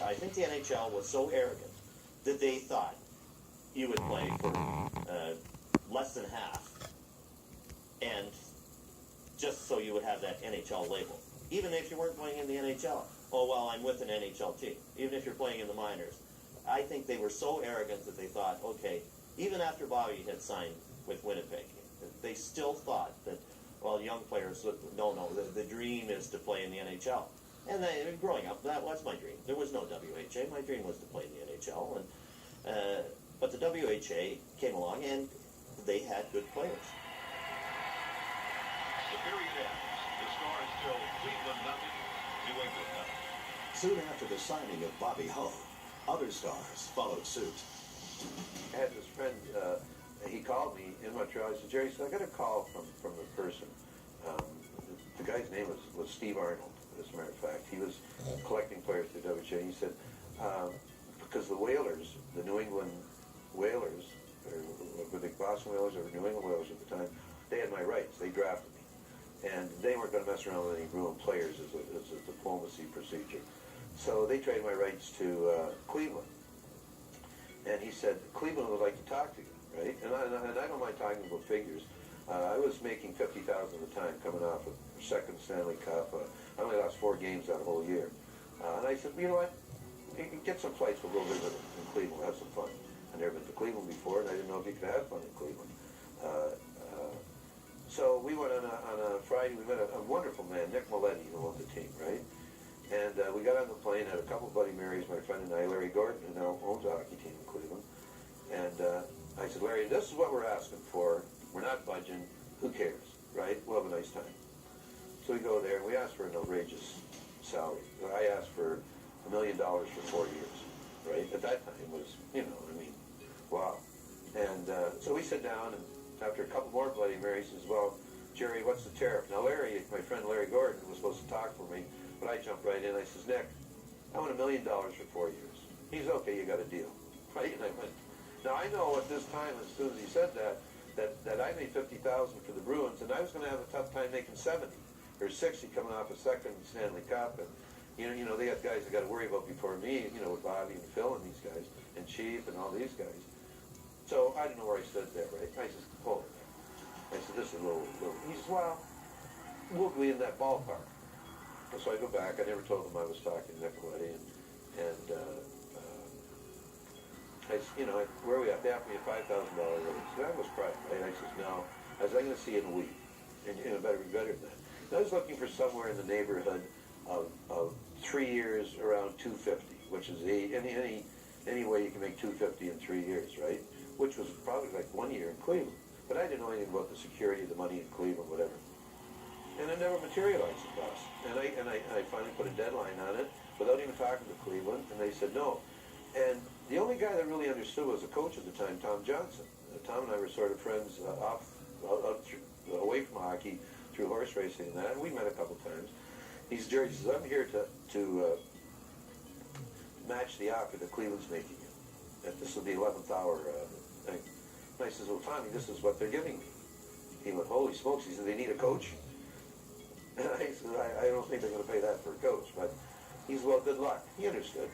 I think the NHL was so arrogant that they thought you would play for less than half, and just so you would have that NHL label. Even if you weren't playing in the NHL. Oh, well, I'm with an NHL team. Even if you're playing in the minors. I think they were so arrogant that they thought, okay, even after Bobby had signed with Winnipeg, they still thought that, well, young players, no, the dream is to play in the NHL. And growing up, that was my dream. There was no WHA. My dream was to play in the NHL. But the WHA came along, and they had good players. The period ends. The score is still Cleveland nothing, New England nothing. Soon after the signing of Bobby Hull, other stars followed suit. I had this friend, he called me in Montreal. He said, Jerry, I got a call from the person. The guy's name was Steve Arnold, as a matter of fact. He was collecting players for the WHA. He said, because the Whalers, the New England Whalers, or were the Boston Whalers or New England Whalers at the time, they had my rights. They drafted me. And they weren't going to mess around with any ruined players as a diplomacy procedure. So they traded my rights to Cleveland. And he said, Cleveland would like to talk to you, right? And I don't mind talking about figures. I was making $50,000 at the time, coming off a second Stanley Cup. I only lost 4 games that whole year. And I said, you know what? You can get some flights, we'll go visit in Cleveland, have some fun. I'd never been to Cleveland before, and I didn't know if you could have fun in Cleveland. So we went on a Friday. We met a wonderful man, Nick Maletti, who owned the team, right? And we got on the plane, had a couple of Bloody Marys, my friend and I, Larry Gordon, who now owns a hockey team in Cleveland. And I said, Larry, this is what we're asking for. We're not budging. Who cares, right? We'll have a nice time. So we go there, and we asked for an outrageous salary. I asked for $1 million for 4 years, right? At that time, it was, wow. And so we sit down, and after a couple more Bloody Marys, he says, well, Jerry, what's the tariff? Now, Larry, my friend Larry Gordon, was supposed to talk for me, but I jumped right in. I says, Nick, I want $1 million for 4 years. He's okay, you got a deal, right? And I went. Now, I know at this time, as soon as he said that I made $50,000 for the Bruins, and I was going to have a tough time making 70 or 60 coming off a second Stanley Cup. And, they got guys I got to worry about before me, with Bobby and Phil and these guys, and Chief and all these guys. So I didn't know where I stood there, right? I said, hold it. I said, this is a little. He says, well, we'll be in that ballpark. And so I go back. I never told him I was talking to Nicoletti, and I said, where are we at? They offered me a $5,000 raise. So I was crying, right? I says, no. I was going to see you in a week, and it better be better than that. And I was looking for somewhere in the neighborhood of 3 years around $250, which is any way you can make $250 in 3 years, right? Which was probably like 1 year in Cleveland. But I didn't know anything about the security, the money in Cleveland, whatever. And it never materialized, the boss. And I finally put a deadline on it without even talking to Cleveland, and they said no. And the only guy that really understood was the coach at the time, Tom Johnson. Tom and I were sort of friends away from hockey through horse racing and that, and we met a couple times. He says, I'm here to match the offer that Cleveland's making you. That this will be 11th hour thing. And I says, well, Tommy, this is what they're giving me. He went, holy smokes. He said, they need a coach? And I said, I don't think they're going to pay that for a coach. But he said, well, good luck. He understood.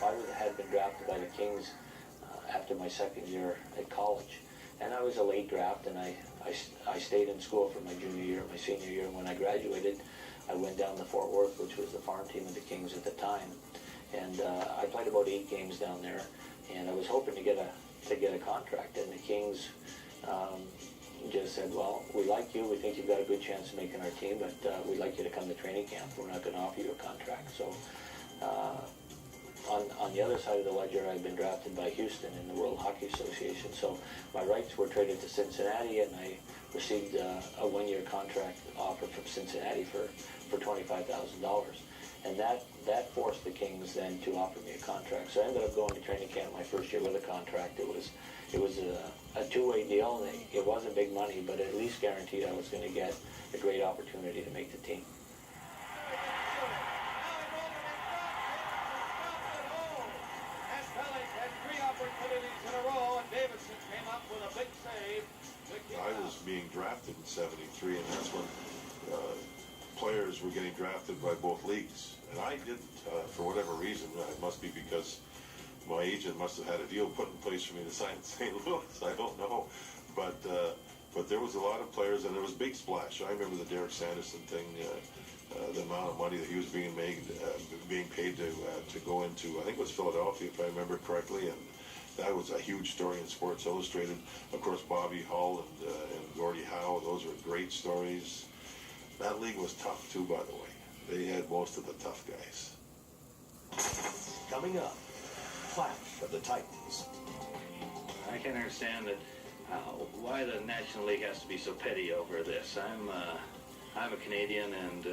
I had been drafted by the Kings after my second year at college. And I was a late draft, and I stayed in school for my junior year, my senior year. When I graduated, I went down to Fort Worth, which was the farm team of the Kings at the time. And I played about 8 games down there, and I was hoping to get a contract. And the Kings just said, well, we like you. We think you've got a good chance of making our team, but we'd like you to come to training camp. We're not going to offer you a contract. So on the other side of the ledger, I'd been drafted by Houston in the World Hockey Association. So my rights were traded to Cincinnati, and I received a 1-year contract offer from Cincinnati for $25,000. And that that forced the Kings then to offer me a contract. So I ended up going to training camp my first year with a contract. It was a two-way deal. It wasn't big money, but at least guaranteed I was going to get a great opportunity to make the team. I was being drafted in '73, and that's when players were getting drafted by both leagues. And I didn't, for whatever reason. It must be because my agent must have had a deal put in place for me to sign in St. Louis. I don't know. But there was a lot of players, and there was big splash. I remember the Derek Sanderson thing, the amount of money that he was being paid to go into, I think it was Philadelphia, if I remember correctly, and that was a huge story in Sports Illustrated. Of course, Bobby Hull and Gordie Howe, those were great stories. That league was tough too, by the way. They had most of the tough guys. Coming up, Clash of the Titans. I can understand that why the National League has to be so petty over this. I'm a Canadian, and